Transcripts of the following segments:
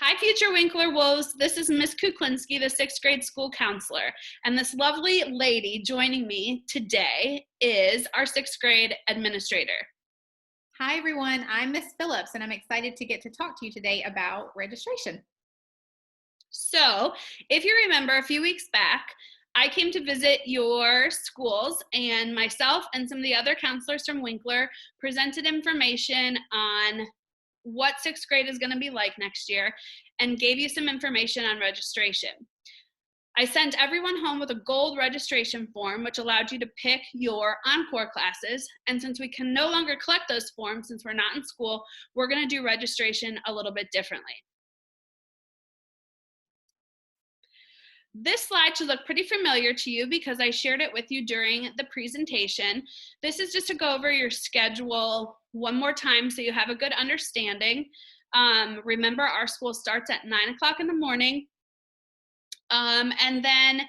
Hi, future Winkler Wolves. This is Miss Kuklinski, the sixth grade school counselor. And this lovely lady joining me today is our sixth grade administrator. Hi, everyone. I'm Miss Phillips, and I'm excited to get to talk to you today about registration. So, if you remember a few weeks back, I came to visit your schools, and myself and some of the other counselors from Winkler presented information on what sixth grade is going to be like next year and gave you some information on registration. I sent everyone home with a gold registration form, which allowed you to pick your encore classes. And since we can no longer collect those forms, since we're not in school, we're going to do registration a little bit differently. This slide should look pretty familiar to you because I shared it with you during the presentation. This is just to go over your schedule one more time so you have a good understanding. Remember, our school starts at 9 o'clock in the morning. And then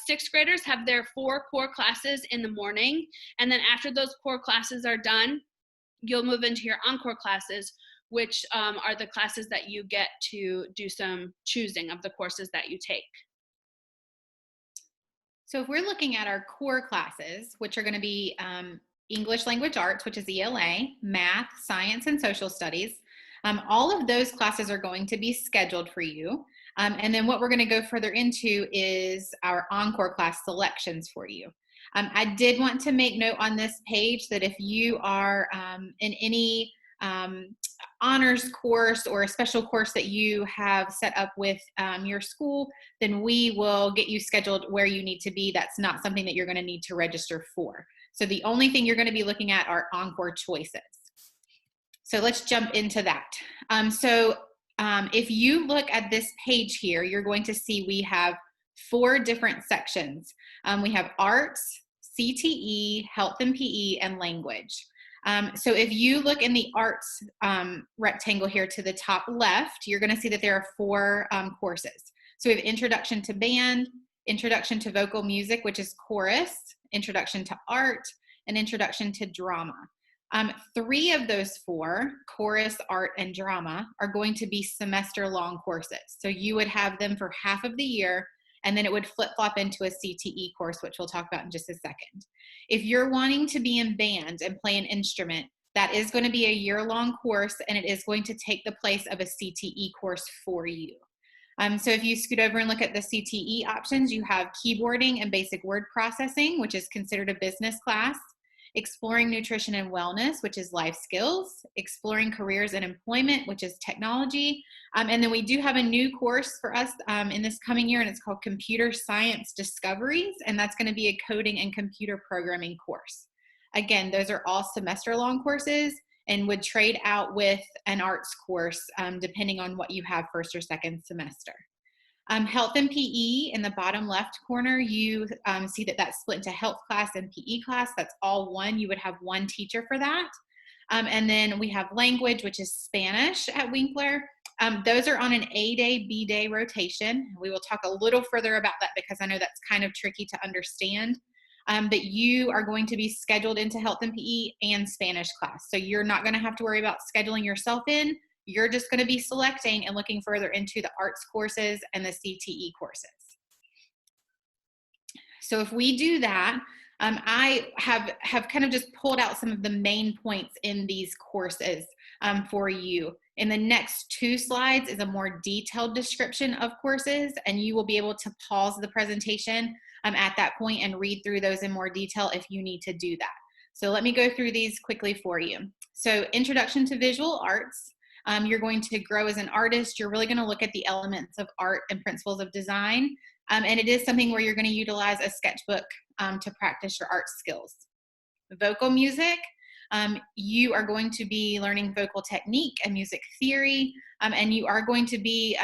sixth graders have their 4 core classes in the morning. And then after those core classes are done, you'll move into your encore classes, which are the classes that you get to do some choosing of the courses that you take. So if we're looking at our core classes, which are going to be English Language Arts, which is ELA, Math, Science, and Social Studies, all of those classes are going to be scheduled for you. And then what we're going to go further into is our encore class selections for you. I did want to make note on this page that if you are in any honors course or a special course that you have set up with your school, then we will get you scheduled where you need to be. That's not something that you're going to need to register for. So the only thing you're going to be looking at are encore choices. So let's jump into that. If you look at this page here, you're going to see we have 4 different sections. We have arts, CTE, health and PE, and language. So if you look in the arts rectangle here to the top left, you're going to see that there are 4 courses. So we have introduction to band, introduction to vocal music, which is chorus, introduction to art, and introduction to drama. 3 of those 4, chorus, art, and drama, are going to be semester-long courses. So you would have them for half of the year, and then it would flip-flop into a CTE course, which we'll talk about in just a second. If you're wanting to be in band and play an instrument, that is going to be a year-long course, and it is going to take the place of a CTE course for you. So if you scoot over and look at the CTE options, you have keyboarding and basic word processing, which is considered a business class. Exploring nutrition and wellness, which is life skills, exploring careers and employment, which is technology. And then we do have a new course for us in this coming year, and it's called Computer Science Discoveries, and that's going to be a coding and computer programming course. Again, those are all semester-long courses and would trade out with an arts course depending on what you have first or second semester. Health and PE in the bottom left corner, you see that that's split into health class and PE class. That's all one. You would have one teacher for that. And then we have language, which is Spanish at Winkler. Those are on an A-day, B-day rotation. We will talk a little further about that because I know that's kind of tricky to understand. But you are going to be scheduled into health and PE and Spanish class. So you're not going to have to worry about scheduling yourself in. You're just going to be selecting and looking further into the arts courses and the CTE courses. So if we do that, I have kind of just pulled out some of the main points in these courses for you. In the next 2 slides is a more detailed description of courses, and you will be able to pause the presentation at that point and read through those in more detail if you need to do that. So let me go through these quickly for you. So Introduction to Visual Arts. You're going to grow as an artist. You're really going to look at the elements of art and principles of design. And it is something where you're going to utilize a sketchbook to practice your art skills. Vocal music, you are going to be learning vocal technique and music theory, and you are going to be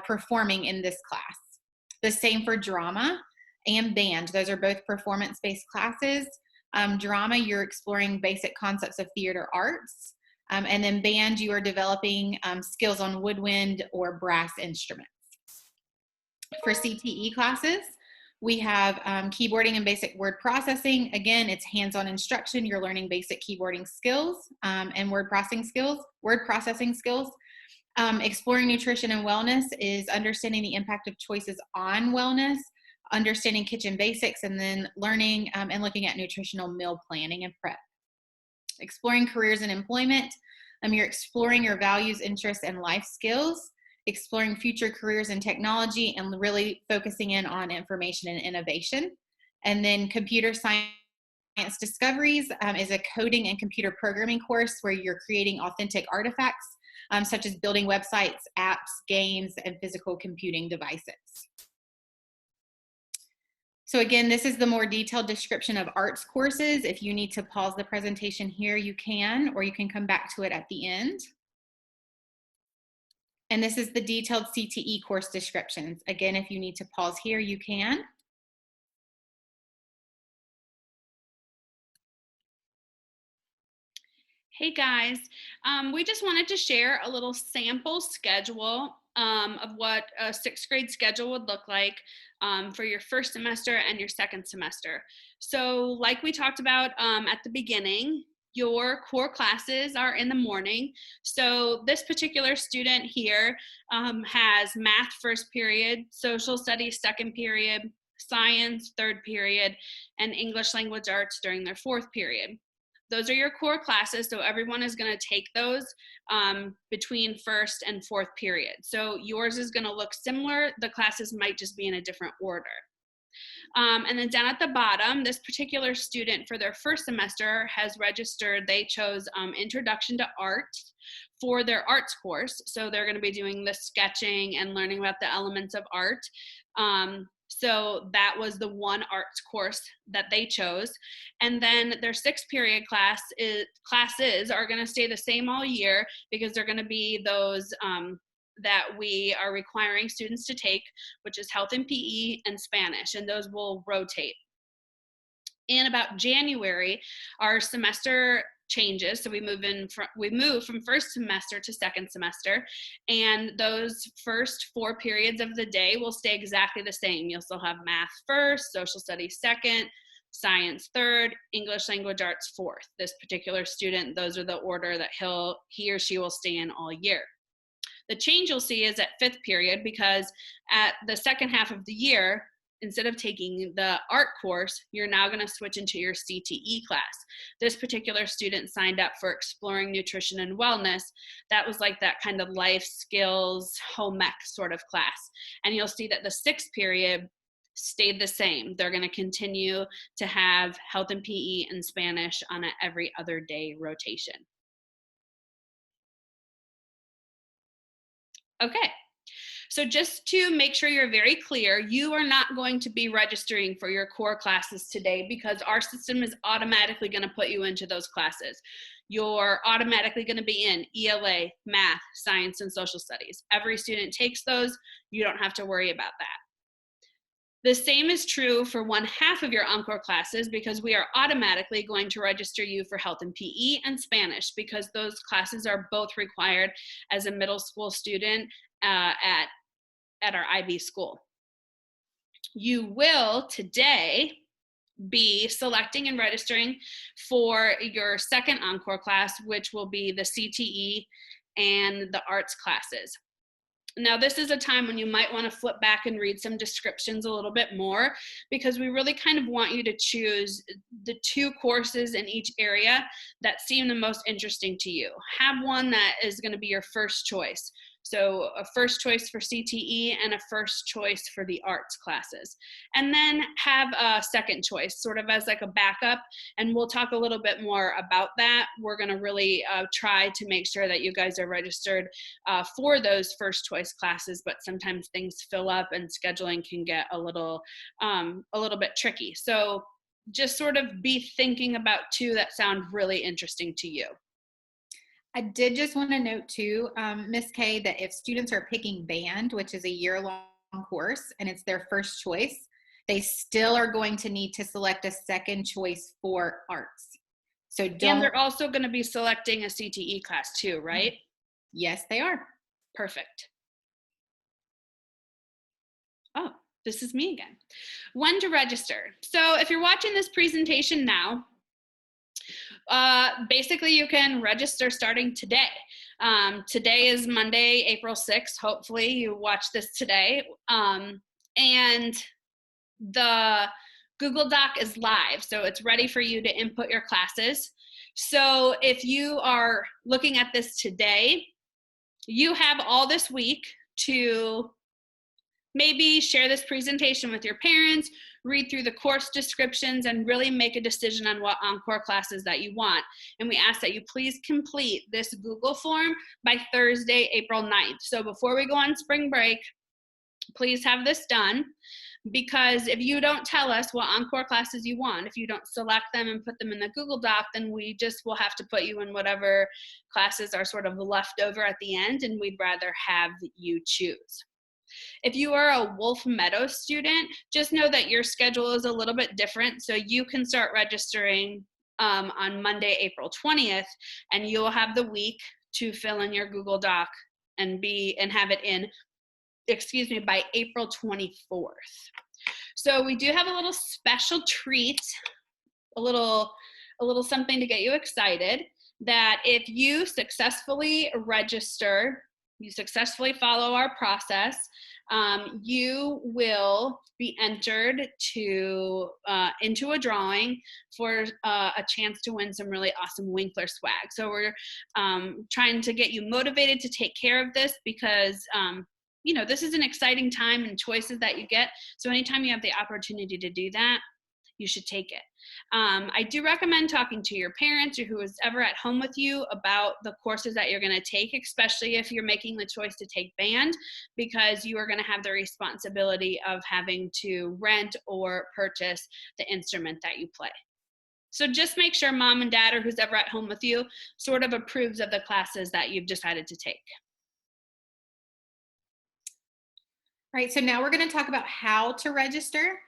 performing in this class. The same for drama and band. Those are both performance-based classes. Drama, you're exploring basic concepts of theater arts. And then band, you are developing skills on woodwind or brass instruments. For CTE classes, we have keyboarding and basic word processing. Again, it's hands-on instruction. You're learning basic keyboarding skills and word processing skills. Exploring nutrition and wellness is understanding the impact of choices on wellness, understanding kitchen basics, and then learning and looking at nutritional meal planning and prep. Exploring careers and employment, you're exploring your values, interests, and life skills, exploring future careers in technology, and really focusing in on information and innovation. And then computer science discoveries is a coding and computer programming course where you're creating authentic artifacts, such as building websites, apps, games, and physical computing devices. So again, this is the more detailed description of arts courses. If you need to pause the presentation here, you can, or you can come back to it at the end. And this is the detailed CTE course descriptions. Again, if you need to pause here, you can. Hey guys, we just wanted to share a little sample schedule of what a sixth grade schedule would look like for your first semester and your second semester. So like we talked about at the beginning, your core classes are in the morning. So this particular student here has math first period, social studies second period, science third period, and English language arts during their fourth period. Those are your core classes, so everyone is going to take those between first and fourth period. So yours is going to look similar. The classes might just be in a different order. And then down at the bottom, this particular student for their first semester has registered, they chose Introduction to Art for their arts course. So they're going to be doing the sketching and learning about the elements of art. So that was the one arts course that they chose. And then their sixth period classes are going to stay the same all year because they're going to be those that we are requiring students to take, which is health and PE and Spanish, and those will rotate. In about January, our semester changes, so we move from first semester to second semester, and those first 4 periods of the day will stay exactly the same. You'll still have math first, social studies second, science third, English language arts fourth. This particular student, those are the order that he or she will stay in all year. The change you'll see is at fifth period, because at the second half of the year, instead of taking the art course, you're now going to switch into your CTE class. This particular student signed up for Exploring Nutrition and Wellness. That was like that kind of life skills, home ec sort of class. And you'll see that the sixth period stayed the same. They're going to continue to have health and PE and Spanish on an every other day rotation. Okay. So just to make sure you're very clear, you are not going to be registering for your core classes today because our system is automatically going to put you into those classes. You're automatically going to be in ELA, math, science, and social studies. Every student takes those. You don't have to worry about that. The same is true for 1/2 of your Encore classes because we are automatically going to register you for health and PE and Spanish because those classes are both required as a middle school student at our IB school. You will today be selecting and registering for your second Encore class, which will be the CTE and the arts classes. Now, this is a time when you might want to flip back and read some descriptions a little bit more because we really kind of want you to choose the 2 courses in each area that seem the most interesting to you. Have one that is going to be your first choice. So a first choice for CTE and a first choice for the arts classes. And then have a second choice sort of as like a backup. And we'll talk a little bit more about that. We're going to really try to make sure that you guys are registered for those first choice classes, but sometimes things fill up and scheduling can get a little bit tricky. So just sort of be thinking about 2 that sound really interesting to you. I did just want to note too, Ms. Kay, that if students are picking band, which is a year-long course, and it's their first choice, they still are going to need to select a second choice for arts. So don't. And they're also going to be selecting a CTE class too, right? Yes, they are. Perfect. Oh, this is me again. When to register. So if you're watching this presentation now, basically you can register starting today. Today is Monday, April 6th. Hopefully you watch this today. And the Google Doc is live, so it's ready for you to input your classes. So if you are looking at this today, you have all this week to maybe share this presentation with your parents, read through the course descriptions, and really make a decision on what Encore classes that you want. And we ask that you please complete this Google form by Thursday, April 9th. So before we go on spring break, please have this done, because if you don't tell us what Encore classes you want, if you don't select them and put them in the Google Doc, then we just will have to put you in whatever classes are sort of left over at the end, and we'd rather have you choose. If you are a Wolf Meadows student, just know that your schedule is a little bit different, so you can start registering on Monday, April 20th, and you'll have the week to fill in your Google Doc and have it in, by April 24th. So we do have a little special treat, a little something to get you excited, that if you successfully register, you successfully follow our process, you will be entered into a drawing for a chance to win some really awesome Winkler swag. So we're trying to get you motivated to take care of this, because this is an exciting time and choices that you get. So anytime you have the opportunity to do that, you should take it. I do recommend talking to your parents or who is ever at home with you about the courses that you're going to take, especially if you're making the choice to take band, because you are going to have the responsibility of having to rent or purchase the instrument that you play. So just make sure mom and dad or who's ever at home with you sort of approves of the classes that you've decided to take. All right, so now we're going to talk about how to register.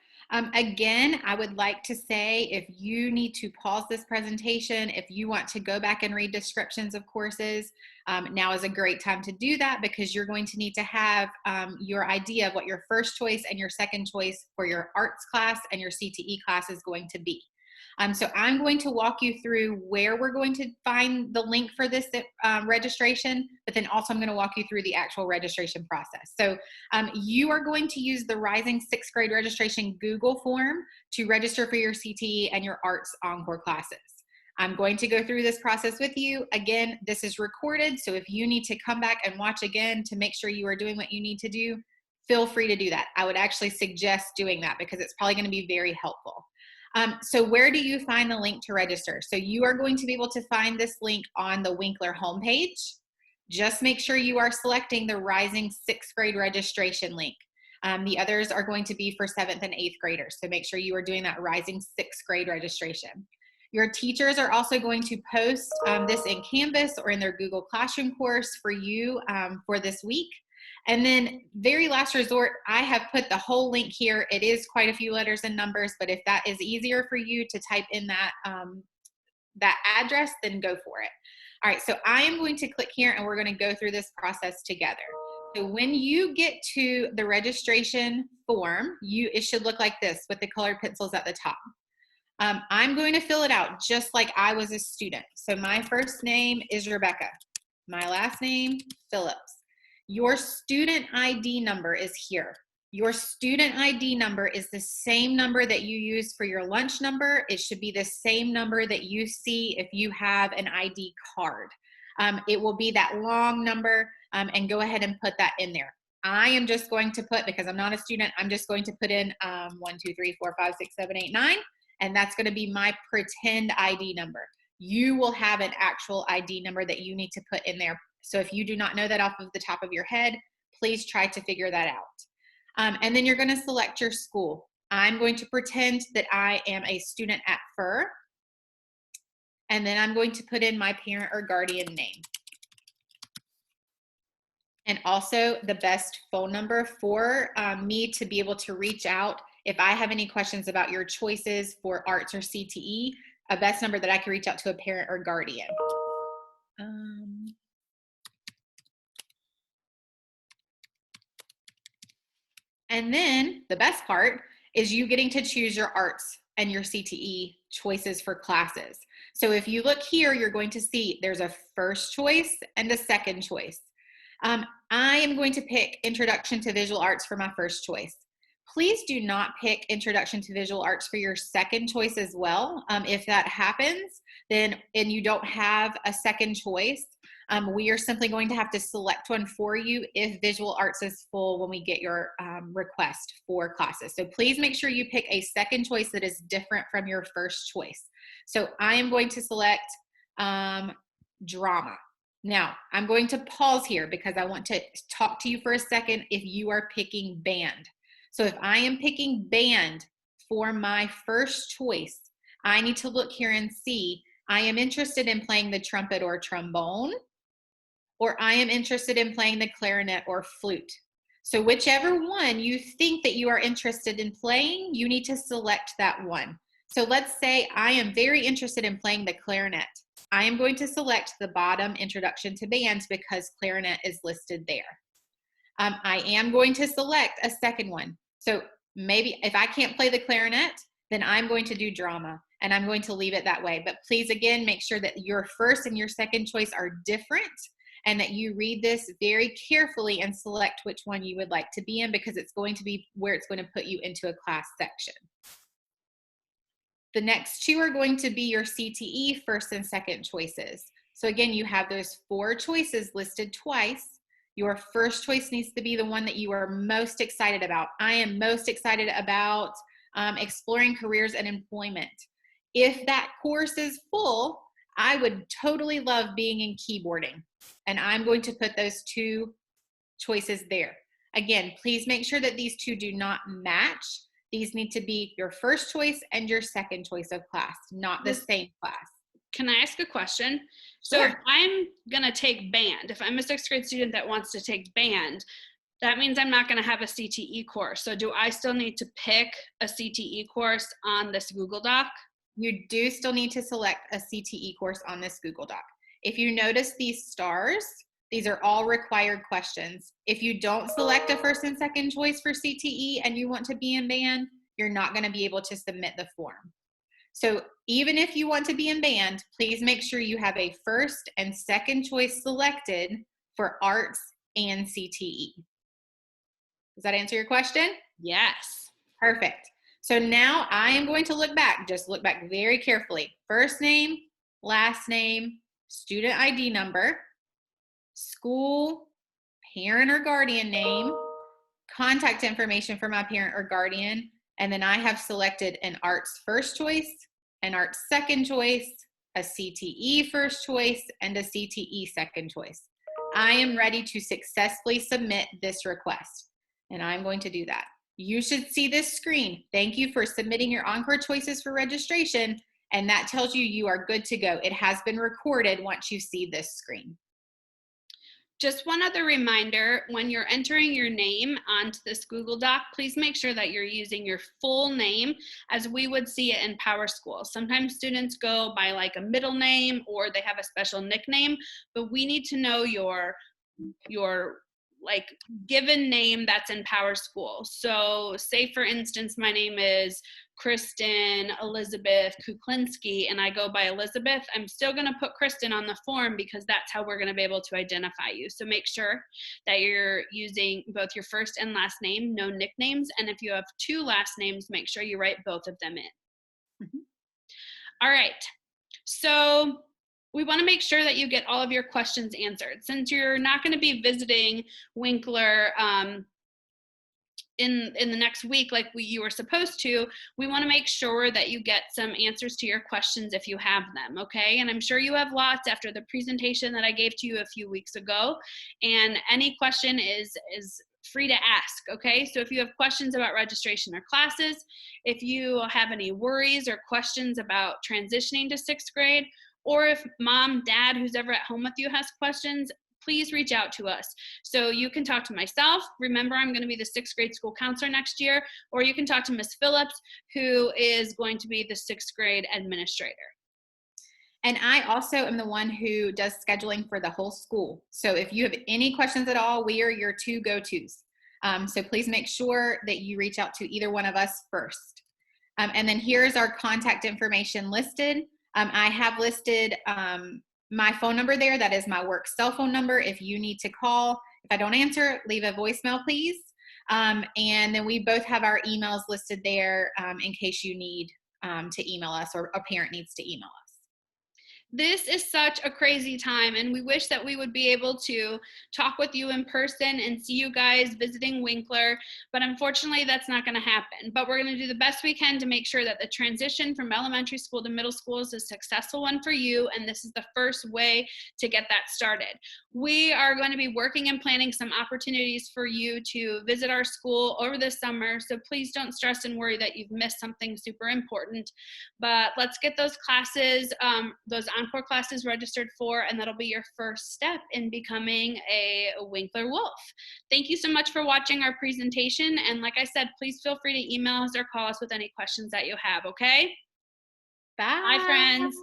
Again, I would like to say, if you need to pause this presentation, if you want to go back and read descriptions of courses, now is a great time to do that, because you're going to need to have your idea of what your first choice and your second choice for your arts class and your CTE class is going to be. So I'm going to walk you through where we're going to find the link for this registration, but then also I'm going to walk you through the actual registration process. So you are going to use the Rising 6th Grade Registration Google form to register for your CTE and your Arts Encore classes. I'm going to go through this process with you. Again, this is recorded, so if you need to come back and watch again to make sure you are doing what you need to do, feel free to do that. I would actually suggest doing that, because it's probably going to be very helpful. So where do you find the link to register? So you are going to be able to find this link on the Winkler homepage. Just make sure you are selecting the Rising 6th Grade registration link. The others are going to be for 7th and 8th graders. So make sure you are doing that Rising 6th Grade registration. Your teachers are also going to post this in Canvas or in their Google Classroom course for you for this week. And then very last resort, I have put the whole link here. It is quite a few letters and numbers, but if that is easier for you to type in that, that address, then go for it. All right, so I am going to click here and we're going to go through this process together. So when you get to the registration form, it should look like this with the colored pencils at the top. I'm going to fill it out just like I was a student. So my first name is Rebecca. My last name, Phillips. Your student ID number is here. Your student ID number is the same number that you use for your lunch number. It should be the same number that you see if you have an ID card. It will be that long number, and go ahead and put that in there. I am just going to put, because I'm not a student, I'm just going to put in 1, 2, 3, 4, 5, 6, 7, 8, 9, and that's going to be my pretend ID number. You will have an actual ID number that you need to put in there. So if you do not know that off of the top of your head, please try to figure that out. And then you're going to select your school. I'm going to pretend that I am a student at FUR. And then I'm going to put in my parent or guardian name. And also the best phone number for me to be able to reach out if I have any questions about your choices for arts or CTE, a best number that I can reach out to a parent or guardian. And then the best part is you getting to choose your arts and your CTE choices for classes. So if you look here, you're going to see there's a first choice and a second choice. I am going to pick Introduction to Visual Arts for my first choice. Please do not pick Introduction to Visual Arts for your second choice as well. If that happens, then and you don't have a second choice, we are simply going to have to select one for you if Visual Arts is full when we get your request for classes. So please make sure you pick a second choice that is different from your first choice. So I am going to select drama. Now, I'm going to pause here because I want to talk to you for a second if you are picking band. So if I am picking band for my first choice, I need to look here and see, I am interested in playing the trumpet or trombone, or I am interested in playing the clarinet or flute. So whichever one you think that you are interested in playing, you need to select that one. So let's say I am very interested in playing the clarinet. I am going to select the bottom Introduction to Bands because clarinet is listed there. I am going to select a second one. So maybe if I can't play the clarinet, then I'm going to do drama and I'm going to leave it that way. But please, again, make sure that your first and your second choice are different and that you read this very carefully and select which one you would like to be in because it's going to be where it's going to put you into a class section. The next two are going to be your CTE first and second choices. So again, you have those 4 choices listed twice. Your first choice needs to be the one that you are most excited about. I am most excited about exploring careers and employment. If that course is full, I would totally love being in keyboarding. And I'm going to put those 2 choices there. Again, please make sure that these 2 do not match. These need to be your first choice and your second choice of class, not the same class. Can I ask a question? So Sure. if I'm going to take band, if I'm a 6th grade student that wants to take band, that means I'm not going to have a CTE course. So do I still need to pick a CTE course on this Google Doc? You do still need to select a CTE course on this Google Doc. If you notice these stars, these are all required questions. If you don't select a first and second choice for CTE and you want to be in band, you're not going to be able to submit the form. So even if you want to be in band, please make sure you have a first and second choice selected for arts and CTE. Does that answer your question? Yes. Perfect. So now I am going to look back. Just look back very carefully. First name, last name, student ID number, school, parent or guardian name, contact information for my parent or guardian, and then I have selected an arts first choice, an arts second choice, a CTE first choice, and a CTE second choice. I am ready to successfully submit this request, and I'm going to do that. You should see this screen. Thank you for submitting your Encore choices for registration, and that tells you you are good to go. It has been recorded once you see this screen. Just one other reminder, when you're entering your name onto this Google Doc, please make sure that you're using your full name as we would see it in PowerSchool. Sometimes students go by like a middle name or they have a special nickname, but we need to know your like given name that's in PowerSchool. So say for instance, my name is Kristen Elizabeth Kuklinski and I go by Elizabeth, I'm still going to put Kristen on the form because that's how we're going to be able to identify you. So make sure that you're using both your first and last name, no nicknames. And if you have 2 last names, make sure you write both of them in. All right. So we want to make sure that you get all of your questions answered. Since you're not going to be visiting Winkler in the next week like you were supposed to, we want to make sure that you get some answers to your questions if you have them, okay? And I'm sure you have lots after the presentation that I gave to you a few weeks ago. And any question is free to ask, okay? So if you have questions about registration or classes, if you have any worries or questions about transitioning to 6th grade, or if mom, dad, who's ever at home with you has questions, please reach out to us. So you can talk to myself. Remember, I'm going to be the 6th grade school counselor next year, or you can talk to Miss Phillips, who is going to be the 6th grade administrator. And I also am the one who does scheduling for the whole school. So if you have any questions at all, we are your 2 go-tos. So please make sure that you reach out to either one of us first. And then here's our contact information listed. I have listed my phone number there. That is my work cell phone number. If you need to call, if I don't answer, leave a voicemail, please. And then we both have our emails listed there in case you need to email us or a parent needs to email us. This is such a crazy time, and we wish that we would be able to talk with you in person and see you guys visiting Winkler, but unfortunately that's not going to happen. But we're going to do the best we can to make sure that the transition from elementary school to middle school is a successful one for you, and this is the first way to get that started. We are going to be working and planning some opportunities for you to visit our school over the summer, so please don't stress and worry that you've missed something super important. But let's get those classes, those Encore classes registered for, and that'll be your first step in becoming a Winkler Wolf. Thank you so much for watching our presentation. And like I said, please feel free to email us or call us with any questions that you have, okay? Bye. Bye, friends.